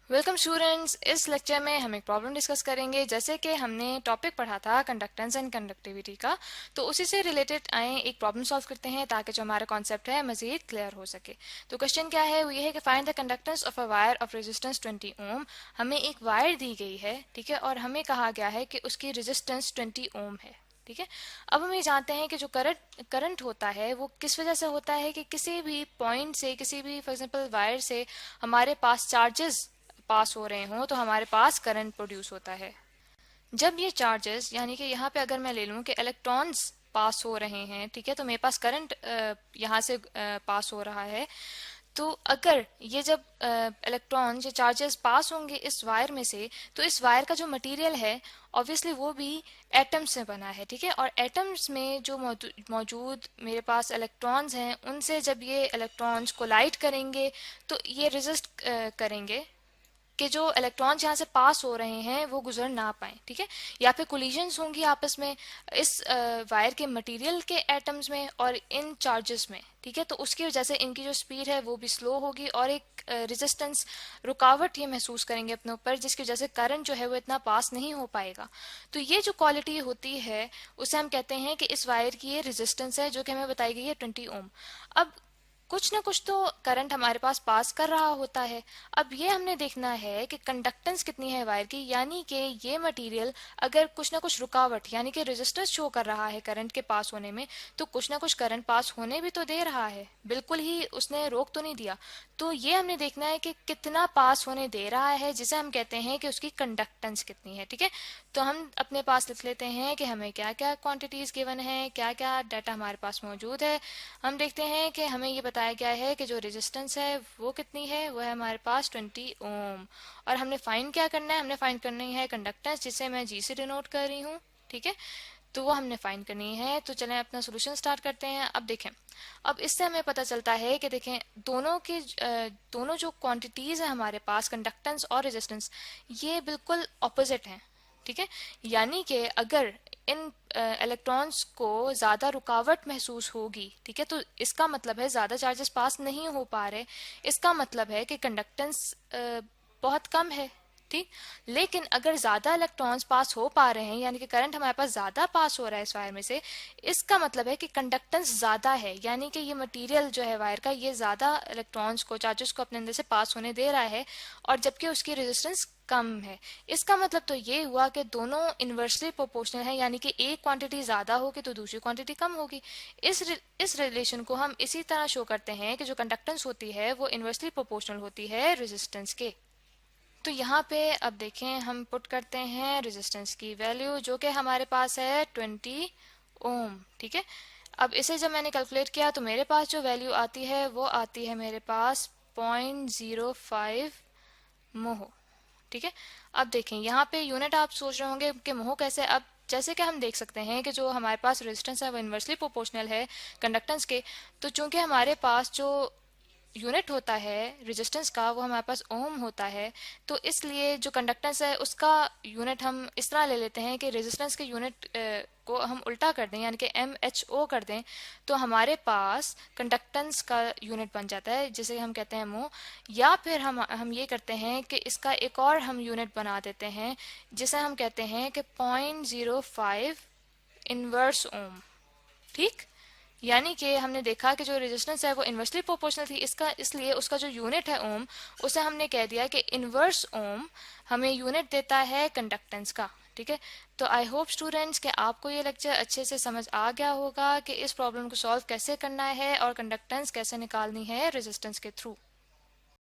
Welcome students. इस lecture में हम एक प्रॉब्लम डिस्कस करेंगे। जैसे कि हमने टॉपिक पढ़ा था कंडक्टेंस एंड कंडक्टिविटी का, तो उसी से रिलेटेड आए एक प्रॉब्लम सॉल्व करते हैं ताकि जो हमारा कॉन्सेप्ट है मजीद क्लियर हो सके। तो क्वेश्चन क्या है, वो ये है कि find the conductance of a wire of resistance 20 ओम। हमें एक वायर दी गई है, ठीक है, और हमें कहा गया है कि उसकी रेजिस्टेंस 20 ओम है। ठीक है, अब हम ये जानते हैं कि जो करंट होता है वो किस वजह से होता है कि किसी भी पॉइंट से, किसी भी फॉर एग्जांपल वायर से हमारे पास चार्जेस पास हो रहे हों तो हमारे पास करंट प्रोड्यूस होता है। जब ये चार्जेस, यानी कि यहाँ पे अगर मैं ले लूँ कि इलेक्ट्रॉन्स पास हो रहे हैं, ठीक है, तो मेरे पास करंट यहाँ से पास हो रहा है। तो अगर ये जब इलेक्ट्रॉन या चार्जेस पास होंगे इस वायर में से, तो इस वायर का जो मटेरियल है ऑब्वियसली वो भी एटम्स से बना है, ठीक है, और एटम्स में जो मौजूद मेरे पास इलेक्ट्रॉन्स हैं उनसे जब ये इलेक्ट्रॉन्स कोलाइड करेंगे तो ये रेजिस्ट करेंगे कि जो इलेक्ट्रॉन्स यहाँ से पास हो रहे हैं वो गुजर ना पाए, ठीक है, या फिर कोलिजन्स होंगी आपस में इस वायर के मटेरियल के एटम्स में और इन चार्जेस में, ठीक है, तो उसकी वजह से इनकी जो स्पीड है वो भी स्लो होगी और एक रेजिस्टेंस, रुकावट ये महसूस करेंगे अपने ऊपर, जिसकी वजह से करंट जो है वो इतना पास नहीं हो पाएगा। तो ये जो क्वालिटी होती है उसे हम कहते हैं कि इस वायर की ये रेजिस्टेंस है, जो कि हमें बताई गई है 20 ओम। अब कुछ ना कुछ तो करंट हमारे पास पास कर रहा होता है। अब ये हमने देखना है कि कंडक्टेंस कितनी है वायर की, यानी कि ये मटेरियल अगर कुछ ना कुछ रुकावट यानी कि रेजिस्टेंस शो कर रहा है करंट के पास होने में, तो कुछ ना कुछ करंट पास होने भी तो दे रहा है, बिल्कुल ही उसने रोक तो नहीं दिया। तो ये हमने देखना है कि कितना पास होने दे रहा है, जिसे हम कहते हैं कि उसकी कंडक्टेंस कितनी है, ठीक है। तो हम अपने पास लिख लेते हैं कि हमें क्या क्या क्वांटिटीज गिवन है, क्या क्या डाटा हमारे पास मौजूद है। हम देखते हैं कि हमें ये बताया गया है कि जो रेजिस्टेंस है वो कितनी है, वो है हमारे पास 20 ओम। और हमने फाइंड क्या करना है, हमने फाइंड करनी है कंडक्टेंस, जिसे मैं जी से डिनोट कर रही हूँ, ठीक है, तो वो हमने फाइंड करनी है। तो चलें अपना सोल्यूशन स्टार्ट करते हैं। अब देखें, अब इससे हमें पता चलता है कि देखें दोनों जो क्वांटिटीज है हमारे पास कंडक्टेंस और रेजिस्टेंस, ये बिल्कुल ऑपोजिट हैं, ठीक है। यानी कि अगर इन इलेक्ट्रॉन्स को ज़्यादा रुकावट महसूस होगी, ठीक है, तो इसका मतलब है ज़्यादा चार्जेस पास नहीं हो पा रहे, इसका मतलब है कि कंडक्टेंस बहुत कम है, ठीक। लेकिन अगर ज़्यादा इलेक्ट्रॉन्स पास हो पा रहे हैं, यानी कि करंट हमारे पास ज़्यादा पास हो रहा है इस वायर में से, इसका मतलब है कि कंडक्टेंस ज़्यादा है, यानी कि ये मटेरियल जो है वायर का, ये ज़्यादा इलेक्ट्रॉन्स को, चार्जेस को अपने अंदर से पास होने दे रहा है, और जबकि उसकी रेजिस्टेंस कम है। इसका मतलब तो ये हुआ कि दोनों इन्वर्सली प्रोपोर्शनल है, यानी कि एक क्वांटिटी ज़्यादा होगी तो दूसरी क्वांटिटी कम होगी। इस रिलेशन को हम इसी तरह शो करते हैं कि जो कंडक्टेंस होती है वो इन्वर्सली प्रोपोर्शनल होती है रेजिस्टेंस के। तो यहाँ पे अब देखें, हम पुट करते हैं रेजिस्टेंस की वैल्यू, जो कि हमारे पास है 20 ओम, ठीक है। अब इसे जब मैंने कैलकुलेट किया तो मेरे पास जो वैल्यू आती है वो आती है मेरे पास 0.05 मोह, ठीक है। अब देखें यहाँ पे यूनिट, आप सोच रहे होंगे कि मोह कैसे। अब जैसे कि हम देख सकते हैं कि जो हमारे पास रेजिस्टेंस है वो इन्वर्सली प्रोपोर्शनल है कंडक्टेंस के, तो चूंकि हमारे पास जो यूनिट होता है रेजिस्टेंस का वो हमारे पास ओम होता है, तो इसलिए जो कंडक्टेंस है उसका यूनिट हम इस तरह ले लेते हैं कि रेजिस्टेंस के यूनिट को हम उल्टा कर दें, यानी कि MHO कर दें, तो हमारे पास कंडक्टेंस का यूनिट बन जाता है जिसे हम कहते हैं मो। या फिर हम ये करते हैं कि इसका एक और हम यूनिट बना देते हैं जिसे हम कहते हैं कि 0.05 इनवर्स ओम, ठीक। यानी कि हमने देखा कि जो रेजिस्टेंस है वो इन्वर्सली प्रोपोर्शनल थी, इसका इसलिए उसका जो यूनिट है ओम, उसे हमने कह दिया कि इन्वर्स ओम हमें यूनिट देता है कंडक्टेंस का, ठीक है। तो आई होप स्टूडेंट्स कि आपको ये लेक्चर अच्छे से समझ आ गया होगा कि इस प्रॉब्लम को सॉल्व कैसे करना है और कंडक्टेंस कैसे निकालनी है रेजिस्टेंस के थ्रू।